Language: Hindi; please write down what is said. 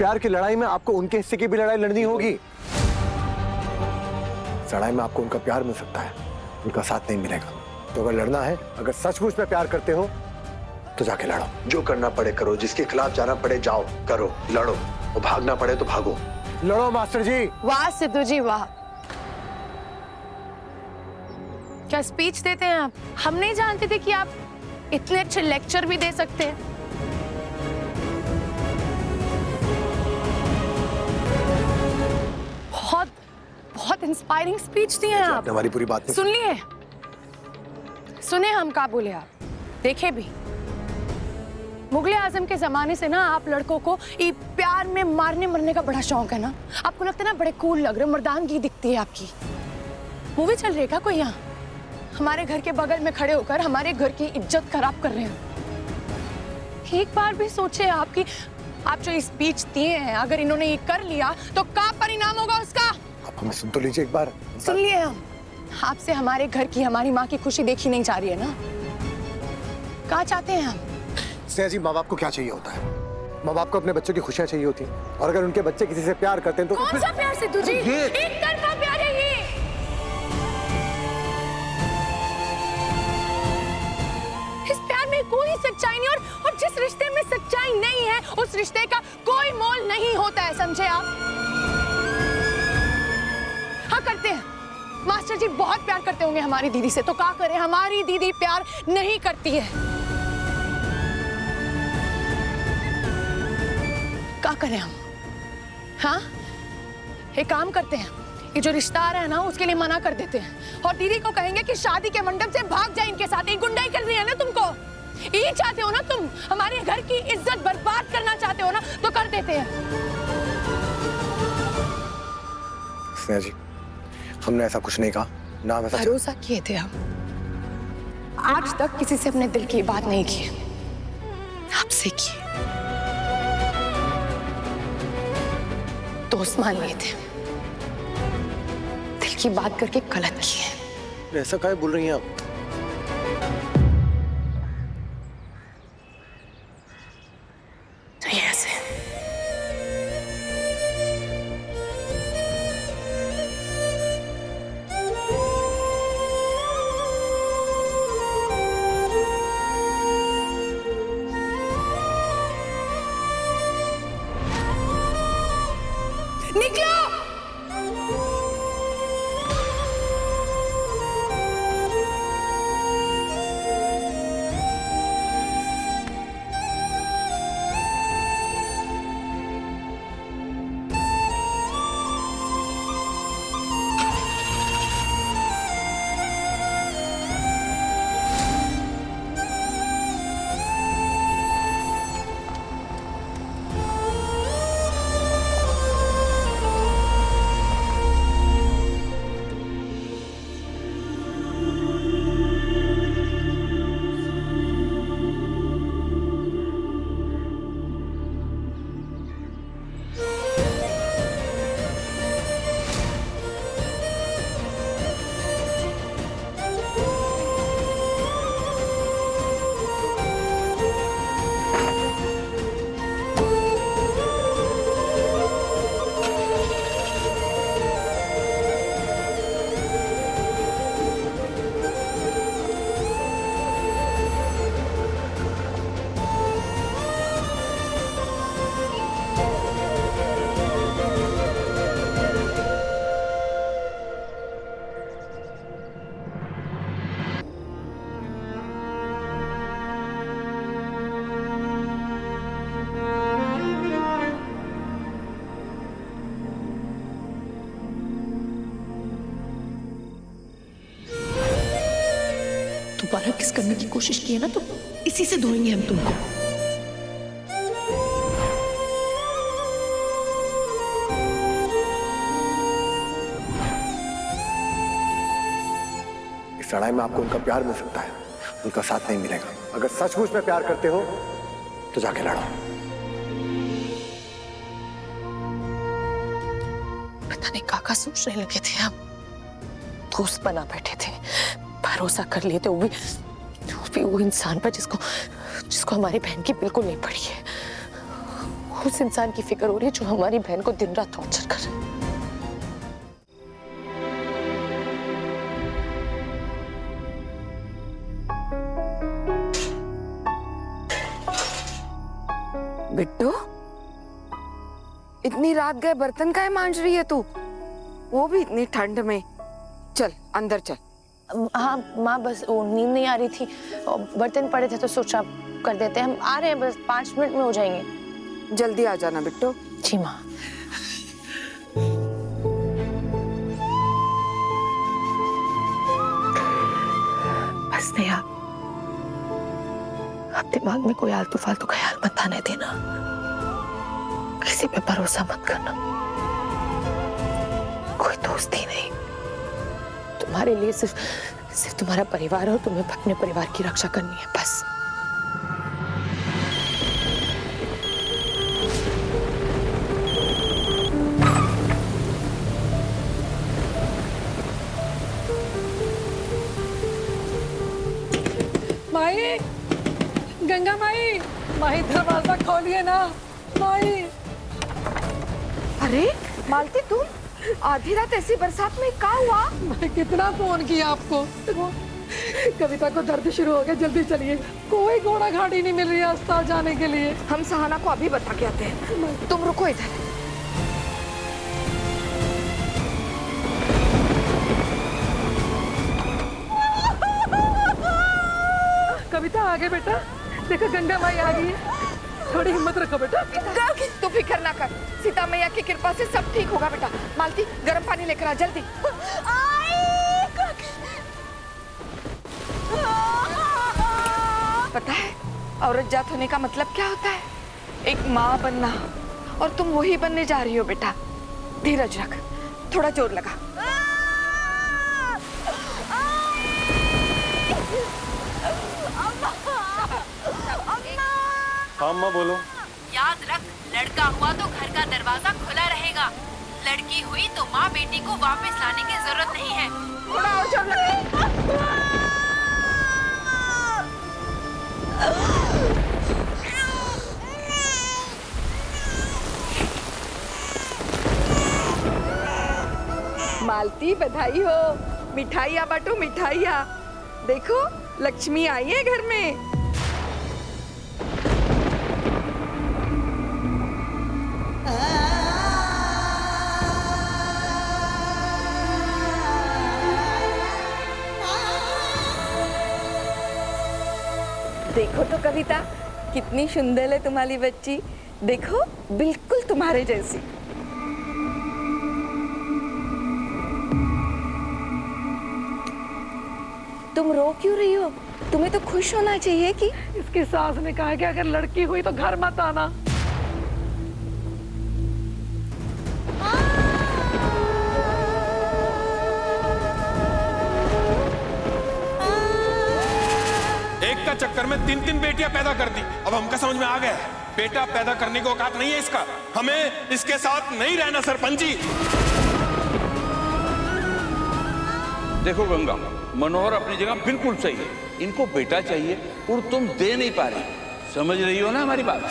प्यार की लड़ाई में आपको उनके हिस्से की भी लड़ाई लड़नी होगी। इस लड़ाई में आपको उनका प्यार मिल सकता है, उनका साथ नहीं मिलेगा। तो अगर लड़ना है, अगर सचमुच में प्यार करते हो तो जाके लड़ो। जो करना पड़े करो, जिसके खिलाफ जाना पड़े जाओ, करो, लड़ो, और भागना पड़े तो भागो। लड़ो मास्टर जी। वाह सिद्धू जी वाह, क्या स्पीच देते हैं आप। हम नहीं जानते थे कि आप इतने अच्छे लेक्चर भी दे सकते हैं। बहुत बहुत इंस्पायरिंग स्पीच दी है आप। हमारी पूरी बात सुन लिए, सुने हम क्या बोले आप, देखे भी। मुगले आजम के जमाने से ना आप लड़कों को ये प्यार में मारने मरने का बड़ा शौक है ना। आपको लगता है ना बड़े कूल लग रहे हो, मर्दानगी दिखती है आपकी। मूवी चल रही है क्या कोई यहाँ? हमारे घर के बगल में खड़े होकर हमारे घर की इज्जत खराब कर रहे हैं। एक बार भी सोचे आपकी, आप जो स्पीच दिए हैं, अगर इन्होंने ये कर लिया तो क्या परिणाम होगा उसका? आप हमें सुन तो लीजिए एक बार। सुन लिए हम। आपसे हमारे घर की, हमारी माँ की खुशी देखी नहीं जा रही है ना। क्या चाहते हैं हम? स्नेहा जी, माँ बाप को क्या चाहिए होता है? माँ बाप को अपने बच्चों की खुशियाँ चाहिए होती हैं। और अगर उनके बच्चे किसी से प्यार करते हैं तो कौन सा प्यार सिद्धू जी? एक तरफा प्यार है ये। इस प्यार में कोई सच्चाई नहीं, और जिस रिश्ते में सच्चाई नहीं है उस रिश्ते का कोई मोल नहीं होता है, समझे आप? हाँ करते हैं, मास्टर जी बहुत प्यार करते होंगे हमारी दीदी से, तो क्या करें, हमारी दीदी प्यार नहीं करती है। क्या करें हम? हाँ, एक काम करते हैं, ये जो रिश्ता आ रहा है ना उसके लिए मना कर देते हैं, और दीदी को कहेंगे कि शादी के मंडप से भाग जाए इनके साथ। ये गुंडाई कर रही है ना तुमको, ये चाहते हो ना तुम, हमारे घर की इज्जत बर्बाद करना चाहते हो ना, तो कर देते हैं। स्नेहा जी, हमने ऐसा कुछ नहीं कहा ना, हम ऐसा भरोसा किए थे हम। आज तक किसी से अपने दिल की बात नहीं की, आपसे की। दोस्त मान लिए थे, दिल की बात करके गलत की है। ऐसा काहे बोल रही हैं आप? नहीं ऐसे। निकलो। दोबारा किस करने की कोशिश की है ना तो इसी से धोएंगे हम तुमको। इस लड़ाई में आपको उनका प्यार मिल सकता है, उनका साथ नहीं मिलेगा। अगर सचमुच में प्यार करते हो तो जाके लड़ो। पता नहीं काका सोचने लगे थे हम, दोस्त बना बैठे थे, भरोसा कर लिए थे, वो भी वो इंसान पर जिसको हमारी बहन की बिल्कुल नहीं पड़ी है। उस इंसान की फिक्र हो रही है जो हमारी बहन को दिन रात टॉर्चर कर रहा है। बिट्टू, इतनी रात गए बर्तन काहे मांज रही है तू? वो भी इतनी ठंड में। चल अंदर चल। हाँ माँ, बस वो नींद नहीं आ रही थी और बर्तन पड़े थे तो सोचा कर देते हैं। हम आ रहे हैं, बस 5 मिनट में हो जाएंगे। जल्दी आ जाना बिट्टू। जी माँ। बस नहीं, आप दिमाग में कोई आलतू फालतू ख्याल मत आने देना, किसी पे भरोसा मत करना, कोई दोस्त ही नहीं। तुम्हारे लिए सिर्फ तुम्हारा परिवार और तुम्हें अपने परिवार की रक्षा करनी है, बस। माई, गंगा माई, माई दरवाजा खोलिए ना माई। अरे मालती, तुम आधी रात ऐसी बरसात में क्या हुआ? मैं कितना फोन किया आपको। कविता को दर्द शुरू हो गया, जल्दी चलिए। कोई घोड़ा गाड़ी नहीं मिल रही है अस्पताल जाने के लिए। हम सहाना को अभी बता के आते हैं, तुम रुको इधर। कविता आगे बेटा, देखो गंगा माई आ गई है। थोड़ी हिम्मत रखो बेटा। तू फिक्र ना कर, सीता मैया की कृपा से सब ठीक होगा बेटा। मालती, गर्म पानी लेकर आ जल्दी। पता है औरत जात होने का मतलब क्या होता है? एक माँ बनना, और तुम वही बनने जा रही हो बेटा। धीरज रख, थोड़ा जोर लगा। हाँ अम्मा बोलो। याद रख, लड़का हुआ तो घर का दरवाजा खुला रहेगा, लड़की हुई तो माँ बेटी को वापस लाने की जरूरत नहीं है। थोड़ा और जोर लगा। मालती, बधाई हो। मिठाइयाँ बांटो, मिठाइयाँ। देखो लक्ष्मी आई है घर में। देखो तो कविता, कितनी सुंदर है तुम्हारी बच्ची। देखो बिल्कुल तुम्हारे जैसी। तुम रो क्यों रही हो? तुम्हें तो खुश होना चाहिए कि। इसकी सास ने कहा कि अगर लड़की हुई तो घर मत आना। एक का चक्कर में 3 बेटियां पैदा कर दी। अब हमका समझ में आ गया है, बेटा पैदा करने को औकात नहीं है इसका। हमें इसके साथ नहीं रहना सरपंच जी। देखो गंगा, मनोहर अपनी जगह बिल्कुल सही है। इनको बेटा चाहिए और तुम दे नहीं पा रही। समझ रही हो ना हमारी बात?